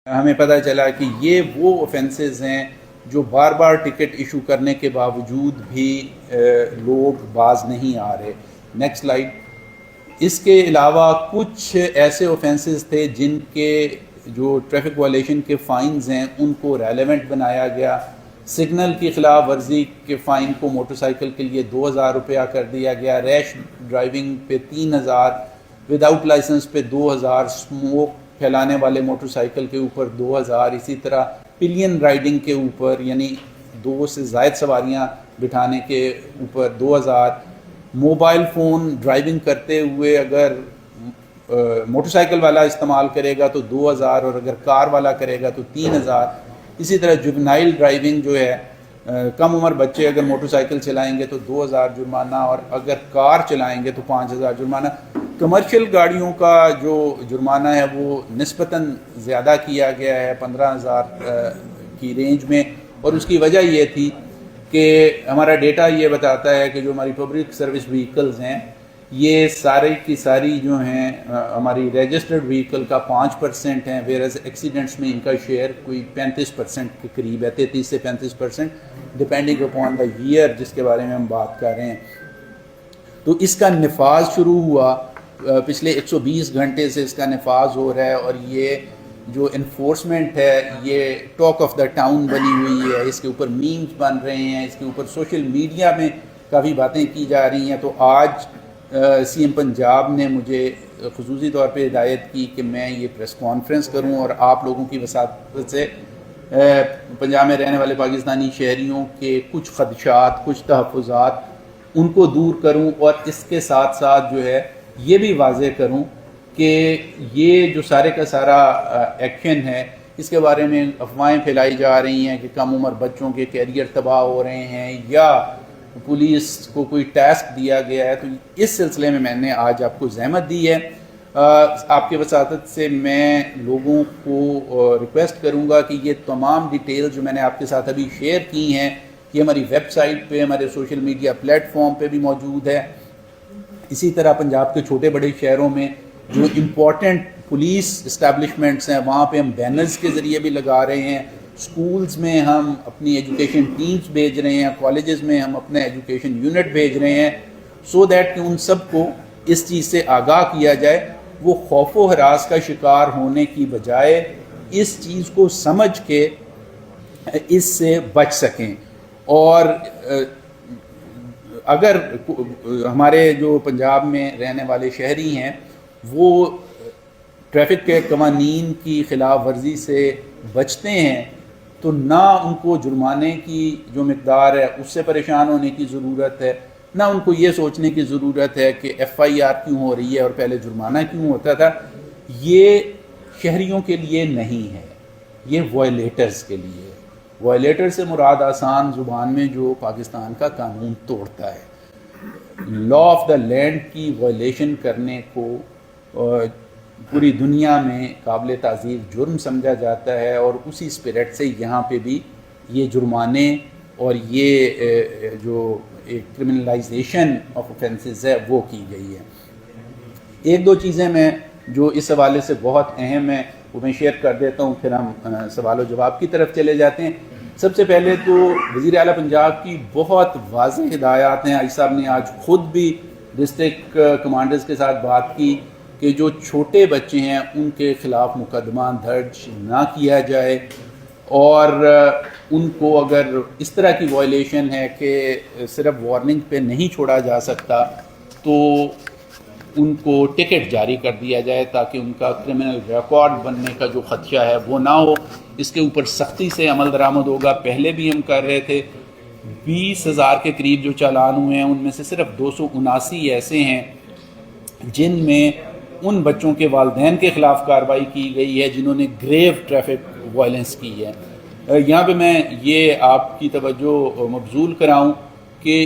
ہمیں پتہ چلا کہ یہ وہ اوفینسز ہیں جو بار بار ٹکٹ ایشو کرنے کے باوجود بھی لوگ باز نہیں آ رہے. Next slide. اس کے علاوہ کچھ ایسے اوفینسز تھے جن کے جو ٹریفک وائلیشن کے فائنز ہیں ان کو ریلیونٹ بنایا گیا. سگنل کی خلاف ورزی کے فائن کو موٹر سائیکل کے لیے 2000 روپیہ کر دیا گیا. ریش ڈرائیونگ پہ 3000، وداؤٹ لائسنس پہ 2000، اسموک پھیلانے والے موٹر سائیکل کے اوپر 2000، اسی طرح پلین رائڈنگ کے اوپر یعنی 2 سے زائد سواریاں بٹھانے کے اوپر 2000، موبائل فون ڈرائیونگ کرتے ہوئے اگر موٹر سائیکل والا استعمال کرے گا تو 2000، اور اگر کار والا کرے گا تو 3000. اسی طرح جوونائل ڈرائیونگ جو ہے، کم عمر بچے اگر موٹر سائیکل چلائیں گے تو 2000 جرمانہ، اور اگر کار چلائیں گے تو 5000 جرمانہ. کمرشل گاڑیوں کا جو جرمانہ ہے وہ نسبتاً زیادہ کیا گیا ہے 15000 کی رینج میں، اور اس کی وجہ یہ تھی کہ ہمارا ڈیٹا یہ بتاتا ہے کہ جو ہماری پبلک سروس وہیکلز ہیں یہ ساری کی ساری جو ہیں ہماری رجسٹرڈ وہیکل کا 5% ہیں، ویئرز ایکسیڈنٹس میں ان کا شیئر کوئی 35% کے قریب ہے، 33 سے 35%، ڈپینڈنگ اپون دا ایئر جس کے بارے میں ہم بات کر رہے ہیں. تو اس کا نفاذ شروع ہوا، پچھلے 120 گھنٹے سے اس کا نفاذ ہو رہا ہے، اور یہ جو انفورسمنٹ ہے یہ ٹاک آف دا ٹاؤن بنی ہوئی ہے. اس کے اوپر میمز بن رہے ہیں، اس کے اوپر سوشل میڈیا میں کافی باتیں کی جا رہی ہیں. تو آج سی ایم پنجاب نے مجھے خصوصی طور پہ ہدایت کی کہ میں یہ پریس کانفرنس کروں اور آپ لوگوں کی وساطت سے پنجاب میں رہنے والے پاکستانی شہریوں کے کچھ خدشات، کچھ تحفظات ان کو دور کروں، اور اس کے ساتھ ساتھ جو ہے یہ بھی واضح کروں کہ یہ جو سارے کا سارا ایکشن ہے اس کے بارے میں افواہیں پھیلائی جا رہی ہیں کہ کم عمر بچوں کے کیریئر تباہ ہو رہے ہیں یا پولیس کو کوئی ٹاسک دیا گیا ہے. تو اس سلسلے میں نے آج آپ کو زحمت دی ہے. آپ کے وساطت سے میں لوگوں کو ریکویسٹ کروں گا کہ یہ تمام ڈیٹیل جو میں نے آپ کے ساتھ ابھی شیئر کی ہیں یہ ہماری ویب سائٹ پہ، ہمارے سوشل میڈیا پلیٹ فارم پہ بھی موجود ہے. اسی طرح پنجاب کے چھوٹے بڑے شہروں میں جو امپورٹنٹ پولیس اسٹیبلشمنٹس ہیں وہاں پہ ہم بینرز کے ذریعے بھی لگا رہے ہیں. سکولز میں ہم اپنی ایجوکیشن ٹیمز بھیج رہے ہیں، کالجز میں ہم اپنے ایجوکیشن یونٹ بھیج رہے ہیں، سو دیٹ کہ ان سب کو اس چیز سے آگاہ کیا جائے، وہ خوف و ہراس کا شکار ہونے کی بجائے اس چیز کو سمجھ کے اس سے بچ سکیں. اور اگر ہمارے جو پنجاب میں رہنے والے شہری ہیں وہ ٹریفک کے قوانین کی خلاف ورزی سے بچتے ہیں تو نہ ان کو جرمانے کی جو مقدار ہے اس سے پریشان ہونے کی ضرورت ہے، نہ ان کو یہ سوچنے کی ضرورت ہے کہ FIR کیوں ہو رہی ہے اور پہلے جرمانہ کیوں ہوتا تھا. یہ شہریوں کے لیے نہیں ہے، یہ وائلیٹرز کے لیے. وائلیٹر سے مراد آسان زبان میں جو پاکستان کا قانون توڑتا ہے. لا آف دا لینڈ کی وائلیشن کرنے کو پوری دنیا میں قابل تعزیر جرم سمجھا جاتا ہے، اور اسی اسپرٹ سے یہاں پہ بھی یہ جرمانے اور یہ جو ایک کرمنلائزیشن آف اوفینسز ہے وہ کی گئی ہے. ایک دو چیزیں میں جو اس حوالے سے بہت اہم ہیں وہ میں شیئر کر دیتا ہوں، پھر ہم سوال و جواب کی طرف چلے جاتے ہیں. سب سے پہلے تو وزیر اعلیٰ پنجاب کی بہت واضح ہدایات ہیں. آج صاحب نے آج خود بھی ڈسٹرکٹ کمانڈرز کے ساتھ بات کی کہ جو چھوٹے بچے ہیں ان کے خلاف مقدمہ درج نہ کیا جائے، اور ان کو اگر اس طرح کی وائلیشن ہے کہ صرف وارننگ پہ نہیں چھوڑا جا سکتا تو ان کو ٹکٹ جاری کر دیا جائے تاکہ ان کا کرمنل ریکارڈ بننے کا جو خدشہ ہے وہ نہ ہو. اس کے اوپر سختی سے عمل درآمد ہوگا. پہلے بھی ہم کر رہے تھے، 20,000 کے قریب جو چالان ہوئے ہیں ان میں سے صرف 279 ایسے ہیں جن میں ان بچوں کے والدین کے خلاف کارروائی کی گئی ہے جنہوں نے گریو ٹریفک وائلنس کی ہے. یہاں پہ میں یہ آپ کی توجہ مبذول کراؤں کہ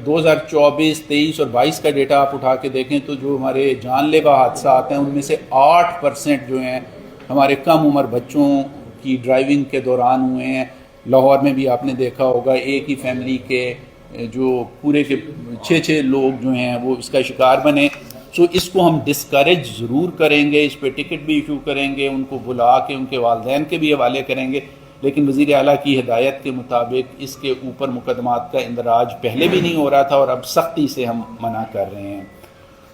2024، 23 اور 22 کا ڈیٹا آپ اٹھا کے دیکھیں تو جو ہمارے جان لیوا حادثات ہیں ان میں سے 8% جو ہیں ہمارے کم عمر بچوں کی ڈرائیونگ کے دوران ہوئے ہیں. لاہور میں بھی آپ نے دیکھا ہوگا ایک ہی فیملی کے جو پورے کے 6 لوگ جو ہیں وہ اس کا شکار بنے. سو اس کو ہم ڈسکریج ضرور کریں گے، اس پہ ٹکٹ بھی ایشو کریں گے، ان کو بلا کے ان کے والدین کے بھی حوالے کریں گے، لیکن وزیر اعلیٰ کی ہدایت کے مطابق اس کے اوپر مقدمات کا اندراج پہلے بھی نہیں ہو رہا تھا اور اب سختی سے ہم منع کر رہے ہیں۔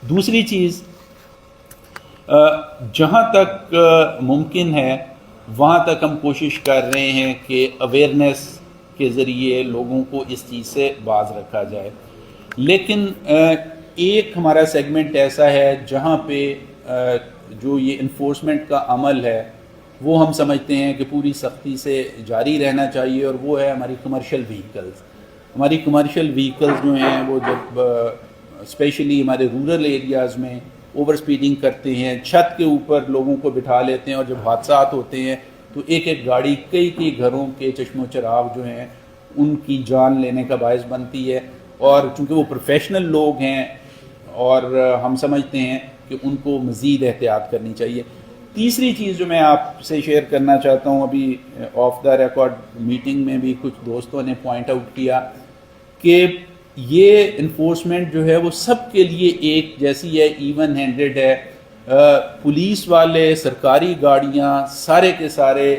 دوسری چیز، جہاں تک ممکن ہے وہاں تک ہم کوشش کر رہے ہیں کہ اویئرنیس کے ذریعے لوگوں کو اس چیز سے باز رکھا جائے، لیکن ایک ہمارا سیگمنٹ ایسا ہے جہاں پہ جو یہ انفورسمنٹ کا عمل ہے وہ ہم سمجھتے ہیں کہ پوری سختی سے جاری رہنا چاہیے، اور وہ ہے ہماری کمرشل وہیکلز۔ ہماری کمرشل وہیکلز جو ہیں وہ جب اسپیشلی ہمارے رورل ایریاز میں اوور سپیڈنگ کرتے ہیں، چھت کے اوپر لوگوں کو بٹھا لیتے ہیں، اور جب حادثات ہوتے ہیں تو ایک ایک گاڑی کئی گھروں کے چشم و چراغ جو ہیں ان کی جان لینے کا باعث بنتی ہے، اور چونکہ وہ پروفیشنل لوگ ہیں اور ہم سمجھتے ہیں کہ ان کو مزید احتیاط کرنی چاہیے۔ تیسری چیز جو میں آپ سے شیئر کرنا چاہتا ہوں، ابھی آف دا ریکارڈ میٹنگ میں بھی کچھ دوستوں نے پوائنٹ آؤٹ کیا کہ یہ انفورسمنٹ جو ہے وہ سب کے لیے ایک جیسی ہے، ایون ہینڈڈ ہے۔ پولیس والے، سرکاری گاڑیاں، سارے کے سارے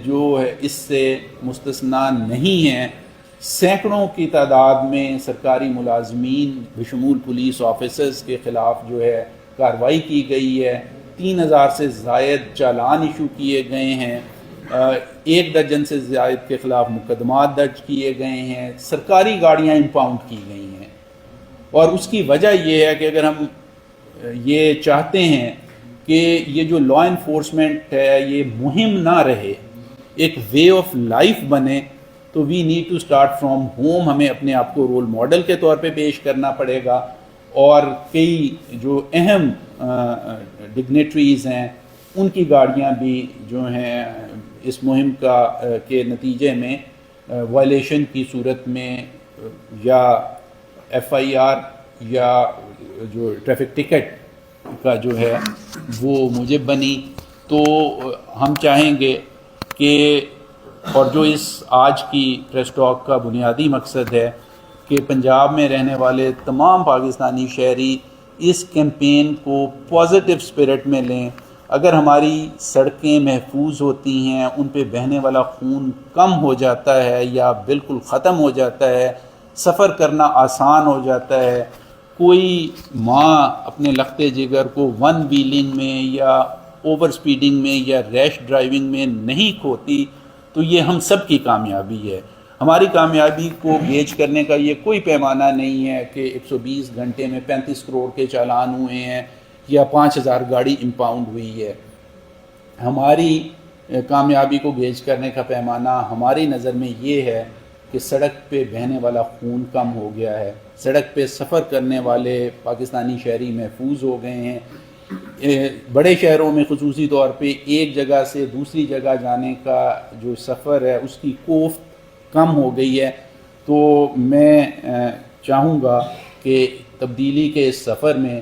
جو ہے اس سے مستثنا نہیں ہیں۔ سینکڑوں کی تعداد میں سرکاری ملازمین بشمول پولیس آفیسرز کے خلاف جو ہے کارروائی کی گئی ہے، 3000 سے زائد چالان ایشو کیے گئے ہیں، 1 درجن سے زائد کے خلاف مقدمات درج کیے گئے ہیں، سرکاری گاڑیاں امپاؤنڈ کی گئی ہیں۔ اور اس کی وجہ یہ ہے کہ اگر ہم یہ چاہتے ہیں کہ یہ جو لا انفورسمنٹ ہے یہ مہم نہ رہے، ایک وے آف لائف بنے، تو we need to start from home. ہمیں اپنے آپ کو رول ماڈل کے طور پہ پیش کرنا پڑے گا، اور کئی جو اہم ڈگنیٹریز ہیں ان کی گاڑیاں بھی جو ہیں اس مہم کے نتیجے میں وائلیشن کی صورت میں یا FIR یا جو ٹریفک ٹکٹ کا جو ہے وہ موجب بنی۔ تو ہم چاہیں گے کہ، اور جو اس آج کی پریس ٹاک کا بنیادی مقصد ہے، کہ پنجاب میں رہنے والے تمام پاکستانی شہری اس کیمپین کو پازیٹیو اسپرٹ میں لیں۔ اگر ہماری سڑکیں محفوظ ہوتی ہیں، ان پہ بہنے والا خون کم ہو جاتا ہے یا بالکل ختم ہو جاتا ہے، سفر کرنا آسان ہو جاتا ہے، کوئی ماں اپنے لختے جگر کو ون ویلنگ میں یا اوور سپیڈنگ میں یا ریش ڈرائیونگ میں نہیں کھوتی، تو یہ ہم سب کی کامیابی ہے۔ ہماری کامیابی کو گیج کرنے کا یہ کوئی پیمانہ نہیں ہے کہ 120 گھنٹے میں 35 کروڑ کے چالان ہوئے ہیں یا 5000 گاڑی امپاؤنڈ ہوئی ہے۔ ہماری کامیابی کو گیج کرنے کا پیمانہ ہماری نظر میں یہ ہے کہ سڑک پہ بہنے والا خون کم ہو گیا ہے، سڑک پہ سفر کرنے والے پاکستانی شہری محفوظ ہو گئے ہیں۔ بڑے شہروں میں خصوصی طور پہ ایک جگہ سے دوسری جگہ جانے کا جو سفر ہے اس کی کوفت کم ہو گئی ہے۔ تو میں چاہوں گا کہ تبدیلی کے اس سفر میں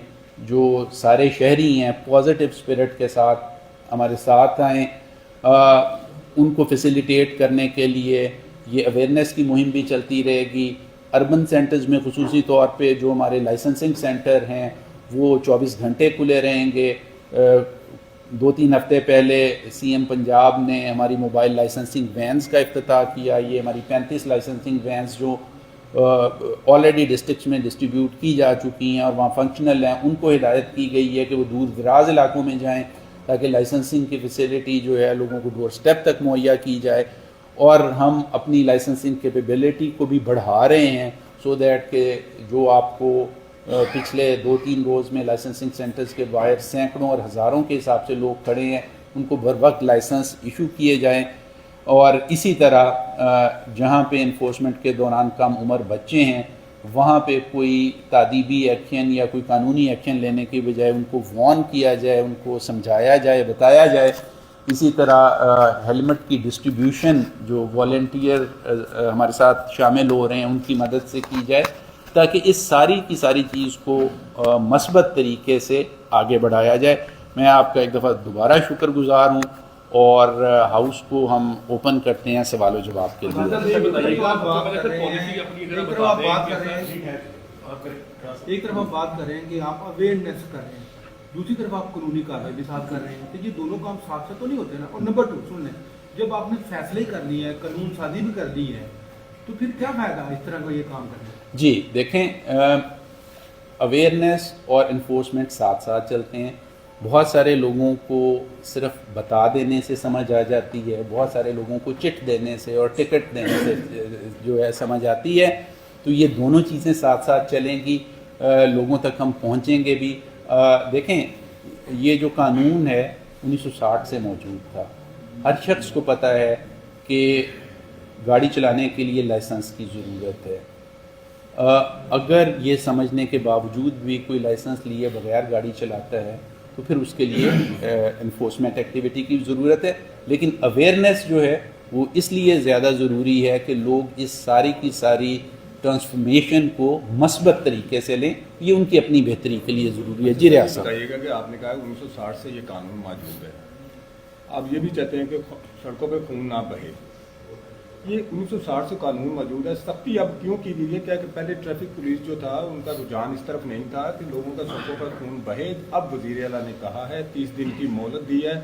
جو سارے شہری ہیں پازیٹیو اسپرٹ کے ساتھ ہمارے ساتھ آئیں۔ ان کو فیسیلیٹیٹ کرنے کے لیے یہ اویئرنیس کی مہم بھی چلتی رہے گی۔ اربن سینٹرز میں خصوصی طور پہ جو ہمارے لائسنسنگ سینٹر ہیں وہ 24 گھنٹے کھلے رہیں گے۔ 2-3 ہفتے پہلے CM پنجاب نے ہماری موبائل لائسنسنگ وینز کا افتتاح کیا۔ یہ ہماری 35 لائسنسنگ وینز جو آلریڈی ڈسٹرکٹس میں ڈسٹریبیوٹ کی جا چکی ہیں اور وہاں فنکشنل ہیں، ان کو ہدایت کی گئی ہے کہ وہ دور دراز علاقوں میں جائیں تاکہ لائسنسنگ کی فیسیلٹی جو ہے لوگوں کو ڈور سٹیپ تک مہیا کی جائے۔ اور ہم اپنی لائسنسنگ کیپیبلٹی کو بھی بڑھا رہے ہیں سو دیٹ کہ جو آپ کو پچھلے 2-3 روز میں لائسنسنگ سینٹرز کے باہر سینکڑوں اور ہزاروں کے حساب سے لوگ کھڑے ہیں، ان کو بر وقت لائسنس ایشو کیے جائیں۔ اور اسی طرح جہاں پہ انفورسمنٹ کے دوران کم عمر بچے ہیں وہاں پہ کوئی تعدیبی ایکشن یا کوئی قانونی ایکشن لینے کی بجائے ان کو وارن کیا جائے، ان کو سمجھایا جائے، بتایا جائے۔ اسی طرح ہیلمٹ کی ڈسٹریبیوشن جو والنٹیئر ہمارے ساتھ شامل ہو رہے ہیں ان کی مدد سے کی جائے تاکہ اس ساری کی ساری چیز کو مثبت طریقے سے آگے بڑھایا جائے۔ میں آپ کا ایک دفعہ دوبارہ شکر گزار ہوں اور ہاؤس کو ہم اوپن کرتے ہیں سوال و جواب کے لیے۔ ایک طرف آپ بات کر رہے ہیں کہ آپ اویئرنیس کر رہے ہیں, دوسری طرف آپ قانونی کارروائی بھی ساتھ کر رہے ہیں, تو یہ دونوں کام ساتھ ساتھ تو نہیں ہوتے نا. اور نمبر 2 سن لیں, جب آپ نے فیصلے ہی کر لی ہے, قانون سازی بھی کر دی ہے, تو پھر کیا فائدہ اس طرح کا یہ کام کرنے کا؟ جی دیکھیں, اویئرنیس اور انفورسمنٹ ساتھ ساتھ چلتے ہیں. بہت سارے لوگوں کو صرف بتا دینے سے سمجھ آ جاتی ہے, بہت سارے لوگوں کو چٹ دینے سے اور ٹکٹ دینے سے جو ہے سمجھ آتی ہے. تو یہ دونوں چیزیں ساتھ ساتھ چلیں گی, لوگوں تک ہم پہنچیں گے بھی. دیکھیں, یہ جو قانون ہے 1960 سے موجود تھا. ہر شخص کو پتہ ہے کہ گاڑی چلانے کے لیے لائسنس کی ضرورت ہے. اگر یہ سمجھنے کے باوجود بھی کوئی لائسنس لیے بغیر گاڑی چلاتا ہے تو پھر اس کے لیے انفورسمنٹ ایکٹیویٹی کی ضرورت ہے. لیکن اویئرنیس جو ہے وہ اس لیے زیادہ ضروری ہے کہ لوگ اس ساری کی ساری ٹرانسفارمیشن کو مثبت طریقے سے لیں. یہ ان کی اپنی بہتری کے لیے ضروری ہے. جی ریاض صاحب, بتائیے گا کہ آپ نے کہا 1960 سے یہ قانون موجود ہے, آپ یہ بھی چاہتے ہیں کہ سڑکوں پہ خون نہ بہے. یہ 1960 سے قانون موجود ہے, سختی اب کیوں کی گئی ہے؟ کیا کہ پہلے ٹریفک پولیس جو تھا ان کا رجحان اس طرف نہیں تھا کہ لوگوں کا سڑکوں پر خون بہے. اب وزیر اعلیٰ نے کہا ہے 30 دن کی مہلت دی ہے,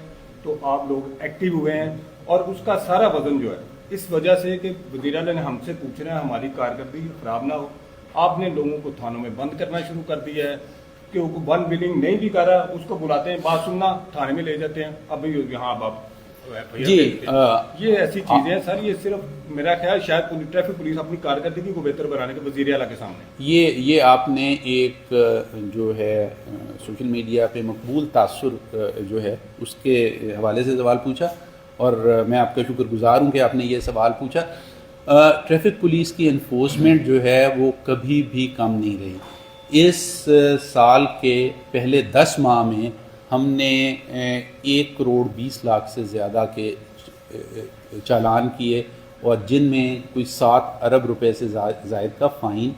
تو آپ لوگ ایکٹیو ہوئے ہیں. اور اس کا سارا وزن جو ہے اس وجہ سے کہ وزیر اعلیٰ نے ہم سے پوچھنا ہے ہماری کارکردگی خراب نہ ہو, آپ نے لوگوں کو تھانوں میں بند کرنا شروع کر دیا ہے. کہ وہ ون بلنگ نہیں بھی کر رہا, اس کو بلاتے ہیں, بات سننا, تھانے میں لے جاتے ہیں. اب یہاں آپ جی یہ ایسی چیزیں ہیں سر, یہ صرف میرا خیال شاید ٹریفک پولیس اپنی کارکردگی کو بہتر بنانے کے وزیر اعلیٰ کے سامنے یہ آپ نے ایک جو ہے سوشل میڈیا پہ مقبول تاثر جو ہے اس کے حوالے سے سوال پوچھا, اور میں آپ کا شکر گزار ہوں کہ آپ نے یہ سوال پوچھا. ٹریفک پولیس کی انفورسمنٹ جو ہے وہ کبھی بھی کم نہیں رہی. اس سال کے پہلے 10 ماہ میں ہم نے 1 کروڑ 20 لاکھ سے زیادہ کے چالان کیے, اور جن میں کوئی 7 ارب روپے سے زائد کا فائن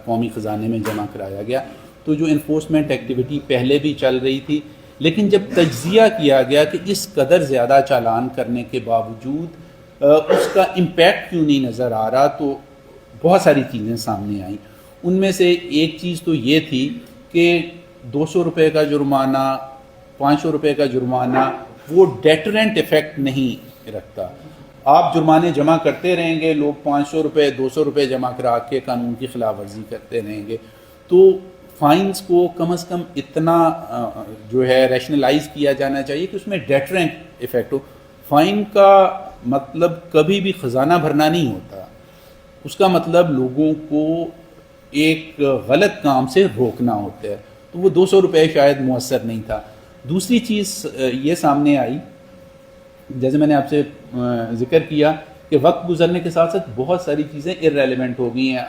قومی خزانے میں جمع کرایا گیا. تو جو انفورسمنٹ ایکٹیویٹی پہلے بھی چل رہی تھی, لیکن جب تجزیہ کیا گیا کہ اس قدر زیادہ چالان کرنے کے باوجود اس کا امپیکٹ کیوں نہیں نظر آ رہا, تو بہت ساری چیزیں سامنے آئیں. ان میں سے ایک چیز تو یہ تھی کہ 200 روپے کا جرمانہ, 500 روپے کا جرمانہ وہ ڈیٹرنٹ ایفیکٹ نہیں رکھتا. آپ جرمانے جمع کرتے رہیں گے, لوگ 500 روپے 200 روپے جمع کرا کے قانون کی خلاف ورزی کرتے رہیں گے. تو فائنز کو کم از کم اتنا جو ہے ریشنلائز کیا جانا چاہیے کہ اس میں ڈیٹرنٹ ایفیکٹ ہو. فائن کا مطلب کبھی بھی خزانہ بھرنا نہیں ہوتا, اس کا مطلب لوگوں کو ایک غلط کام سے روکنا ہوتا ہے. تو وہ 200 روپے شاید مؤثر نہیں تھا. دوسری چیز یہ سامنے آئی, جیسے میں نے آپ سے ذکر کیا کہ وقت گزرنے کے ساتھ ساتھ بہت ساری چیزیں ارریلیونٹ ہو گئی ہیں.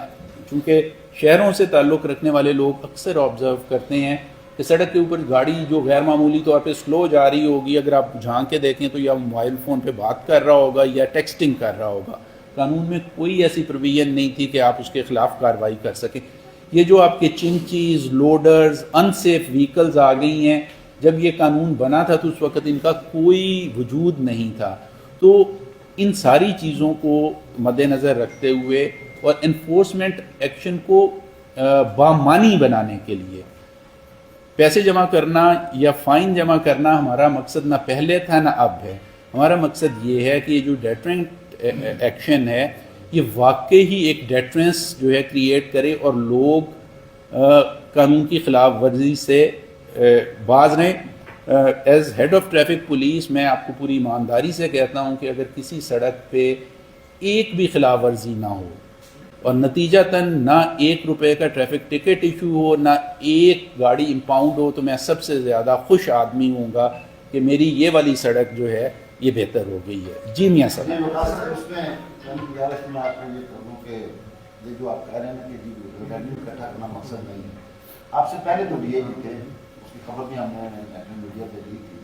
چونکہ شہروں سے تعلق رکھنے والے لوگ اکثر آبزرو کرتے ہیں کہ سڑک کے اوپر گاڑی جو غیر معمولی طور پہ سلو جا رہی ہوگی, اگر آپ جھانک کے دیکھیں تو یا موبائل فون پہ بات کر رہا ہوگا یا ٹیکسٹنگ کر رہا ہوگا. قانون میں کوئی ایسی پروویژن نہیں تھی کہ آپ اس کے خلاف کارروائی کر سکیں. یہ جو آپ کے چنچیز, لوڈرز, ان سیف وہیکلز آ گئی ہیں, جب یہ قانون بنا تھا تو اس وقت ان کا کوئی وجود نہیں تھا. تو ان ساری چیزوں کو مد نظر رکھتے ہوئے اور انفورسمنٹ ایکشن کو بامانی بنانے کے لیے پیسے جمع کرنا یا فائن جمع کرنا ہمارا مقصد نہ پہلے تھا نہ اب ہے. ہمارا مقصد یہ ہے کہ یہ جو ڈیٹرنٹ ایکشن ہے یہ واقعی ہی ایک ڈیٹرنس جو ہے کریٹ کرے, اور لوگ قانون کی خلاف ورزی سے باز رہیں. As head of traffic police میں آپ کو پوری ایمانداری سے کہتا ہوں کہ اگر کسی سڑک پہ ایک بھی خلاف ورزی نہ ہو اور نتیجتاً نہ 1 روپے کا ٹریفک ٹکٹ ایشو ہو, نہ ایک گاڑی امپاؤنڈ ہو, تو میں سب سے زیادہ خوش آدمی ہوں گا کہ میری یہ والی سڑک جو ہے یہ بہتر ہو گئی ہے. جی میاں صاحب, اس میں گزارش میں آپ کو یہ کروں کہ یہ جو آپ کہہ رہے ہیں کہ ریونیو اکٹھا کرنا مقصد نہیں ہے. آپ سے پہلے جو ڈی اے جی تھے, اس کی خبر بھی ہم نے نیشنل میڈیا پہ دی تھی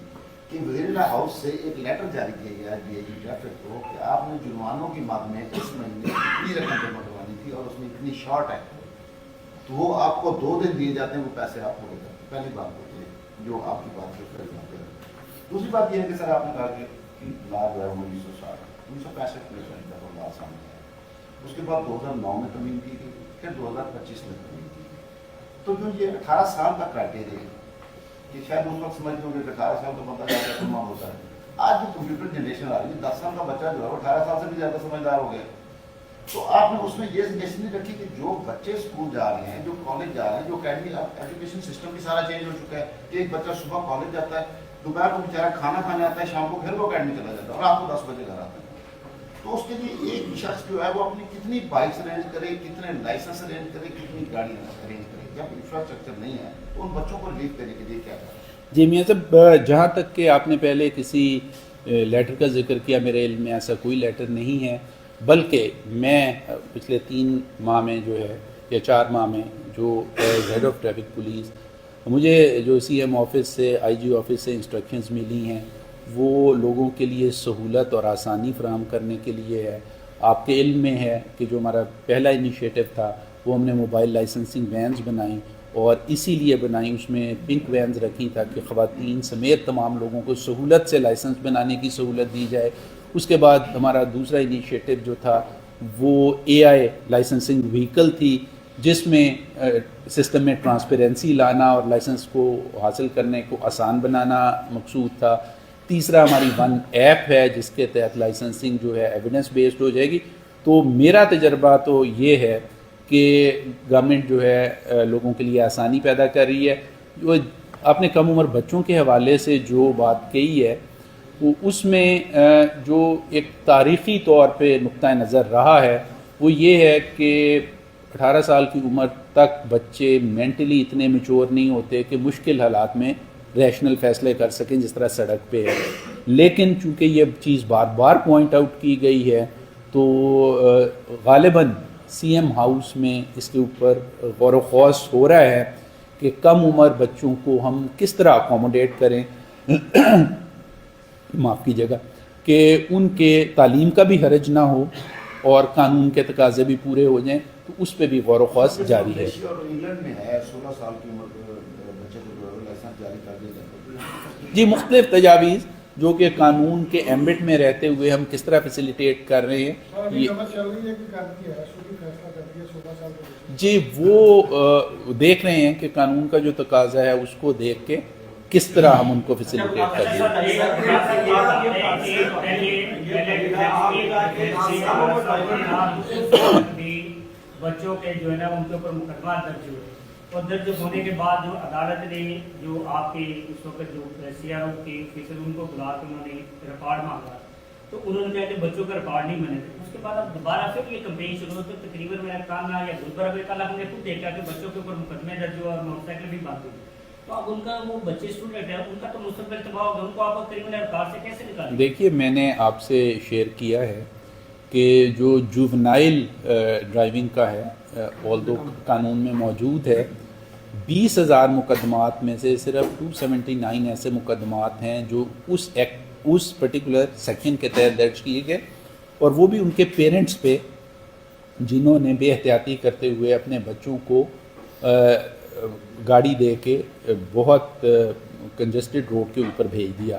کہ وزیر ہاؤس سے ایک لیٹر جاری کیا گیا ہے ڈی اے جی ٹریفک کو کہ آپ نے جرمانوں کی مد میں اس مہینے اتنی رقم جمع کروانی تھی اور اس میں اتنی شارٹ ہے, تو وہ آپ کو 2 دن دیے جاتے ہیں, وہ پیسے آپ کو دیتے ہیں. پہلی بات ہوتی ہے جو آپ کی بات ہے. دوسری بات یہ ہے کہ سر آپ نے کہا کہ لا جو ہے 1960 1965 میں لا سامنے آیا. اس کے بعد 2009 میں ترمیم کی گئی، پھر 2025 میں ترمیم کی گئی. تو جو یہ 18 سال کا کرائٹیریا ہے کہ شاید اس وقت سمجھتے ہوں کہ 18 سال تو بندہ زیادہ تمام ہوتا ہے. آج جو کمپیوٹر جنریشن آ رہی ہے 10 سال کا بچہ جو ہے وہ 18 سال سے بھی زیادہ سمجھدار ہو گیا. تو آپ نے اس میں یہ سجیشن نہیں رکھی کہ جو بچے اسکول جا رہے ہیں، جو کالج جا رہے ہیں، جو اکیڈمی ایجوکیشن سسٹم بھی سارا چینج ہو چکا ہے کہ ایک بچہ صبح کالج جاتا ہے، دوپہر کو بیچارہ کھانا کھانے آتا ہے، شام کو پھر وہ اکیڈمی چلا جاتا ہے اور رات کو 10 بجے گھر آتا ہے. تو اس کے لیے ایک شخص جو ہے وہ اپنی کتنی بائکس ارینج کرے، کتنے لائسنس ارینج کرے، کتنی گاڑی ارینج کرے. جب انفراسٹرکچر نہیں ہے تو ان بچوں کو ریلیف کرنے کے لیے کیا کریں؟ جی میاں صاحب، جہاں تک کہ آپ نے پہلے کسی لیٹر کا ذکر کیا، میرے علم میں ایسا کوئی لیٹر نہیں ہے، بلکہ میں پچھلے 3 ماہ میں جو ہے یا 4 ماہ میں جو ہیڈ آف ٹریفک پولیس، مجھے جو سی ایم آفس سے، آئی جی آفس سے انسٹرکشنز ملی ہیں وہ لوگوں کے لیے سہولت اور آسانی فراہم کرنے کے لیے ہے. آپ کے علم میں ہے کہ جو ہمارا پہلا انیشیٹو تھا وہ ہم نے موبائل لائسنسنگ وینز بنائیں، اور اسی لیے بنائیں، اس میں پنک وینز رکھی تاکہ خواتین سمیت تمام لوگوں کو سہولت سے لائسنس بنانے کی سہولت دی جائے. اس کے بعد ہمارا دوسرا انیشیٹو جو تھا وہ اے آئی لائسنسنگ وہیکل تھی، جس میں سسٹم میں ٹرانسپیرنسی لانا اور لائسنس کو حاصل کرنے کو آسان بنانا مقصود تھا. تیسرا ہماری 1 ایپ ہے جس کے تحت لائسنسنگ جو ہے ایویڈنس بیسڈ ہو جائے گی. تو میرا تجربہ تو یہ ہے کہ گورنمنٹ جو ہے لوگوں کے لیے آسانی پیدا کر رہی ہے. جو آپ نے کم عمر بچوں کے حوالے سے جو بات کہی ہے وہ اس میں جو ایک تاریخی طور پہ نقطہ نظر رہا ہے وہ یہ ہے کہ 18 سال کی عمر تک بچے مینٹلی اتنے میچور نہیں ہوتے کہ مشکل حالات میں ریشنل فیصلے کر سکیں جس طرح سڑک پہ ہے. لیکن چونکہ یہ چیز بار بار پوائنٹ آؤٹ کی گئی ہے تو غالباً سی ایم ہاؤس میں اس کے اوپر غور و خوض ہو رہا ہے کہ کم عمر بچوں کو ہم کس طرح اکوموڈیٹ کریں معاف کیجیے گا، کہ ان کے تعلیم کا بھی حرج نہ ہو اور قانون کے تقاضے بھی پورے ہو جائیں. تو اس پہ بھی غور و خوض جاری ہے. اور انگلینڈ میں ہے 16 سال کی عمر بچے کو جو ہے لائسنس جاری کر دیا جاتا ہے. جی مختلف تجاویز جو کہ قانون کے ایمبٹ میں رہتے ہوئے ہم کس طرح فیسیلیٹیٹ کر رہے ہیں جی وہ دیکھ رہے ہیں کہ قانون کا جو تقاضا ہے اس کو دیکھ کے کس طرح ہم ان کو فیسیلیٹیٹ کر دیں. بچوں کے جو ہے نا ان کے اوپر مقدمہ درج ہوئے اور درج ہونے کے بعد جو عدالت نے جو آپ کے اس وقت جو سی آر او کے آفیسر ان کو بلا کے انہوں نے ریکارڈ مانگا تو انہوں نے کہا کہ بچوں کا ریکارڈ نہیں بنے. اس کے بعد اب دوبارہ پھر یہ کمپین شروع ہوئی. تو تقریباً میرا کام یا بدھ کل ہم نے خود دیکھا کہ بچوں کے اوپر مقدمے درج ہوا اور موٹر سائیکل بھی بند ہوئی. تو اب ان کا وہ بچے اسٹوڈنٹ ہیں ان کا تو مستقبل تباہ ہوگا. ان کو آپ کریمنل ریکارڈ سے کیسے نکالیں؟ دیکھیے میں نے آپ سے شیئر کیا ہے کہ جو جوونائل ڈرائیونگ کا ہے آلدو قانون میں موجود ہے 20,000 مقدمات میں سے صرف 279 ایسے مقدمات ہیں جو اس پرٹیکولر سیکشن کے تحت درج کیے گئے اور وہ بھی ان کے پیرنٹس پہ جنہوں نے بے احتیاطی کرتے ہوئے اپنے بچوں کو گاڑی دے کے بہت کنجسٹڈ روڈ کے اوپر بھیج دیا.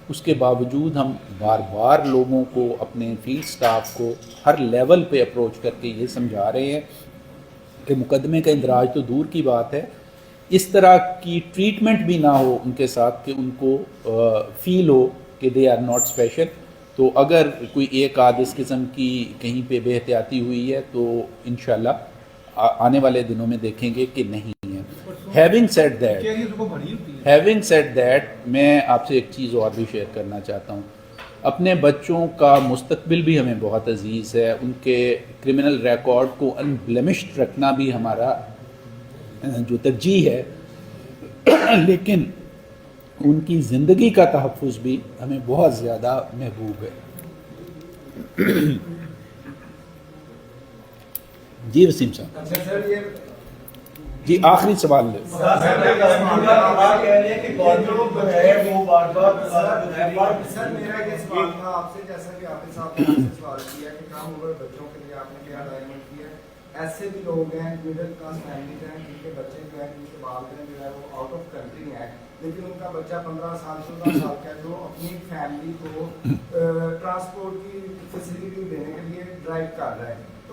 اس کے باوجود ہم بار بار لوگوں کو اپنے فیلڈ سٹاف کو ہر لیول پہ اپروچ کر کے یہ سمجھا رہے ہیں کہ مقدمے کا اندراج تو دور کی بات ہے، اس طرح کی ٹریٹمنٹ بھی نہ ہو ان کے ساتھ کہ ان کو فیل ہو کہ دے آر ناٹ اسپیشل. تو اگر کوئی ایک آدھ اس قسم کی کہیں پہ بے احتیاطی ہوئی ہے تو انشاءاللہ آنے والے دنوں میں دیکھیں گے کہ نہیں ہے. ہیونگ سیڈ دیٹ میں آپ سے ایک چیز اور بھی شیئر کرنا چاہتا ہوں. اپنے بچوں کا مستقبل بھی ہمیں بہت عزیز ہے، ان کے کرمنل ریکارڈ کو انبلیمشڈ رکھنا بھی ہمارا جو ترجیح ہے، لیکن ان کی زندگی کا تحفظ بھی ہمیں بہت زیادہ محبوب ہے. جی وسیم صاحب جی آخری سوال لے. ایسے بھی لوگ ہیں مڈل کلاس فیملیز ہیں جن کے بچے جو ہیں جن کے والدین جو ہے وہ آؤٹ آف کنٹری ہیں لیکن ان کا بچہ 15 سال 16 سال کا ہے جو اپنی فیملی کو ٹرانسپورٹ کی فیسلٹی دینے کے لیے ڈرائیو کر رہا ہے. تو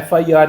FIR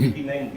89B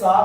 7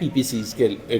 PPCs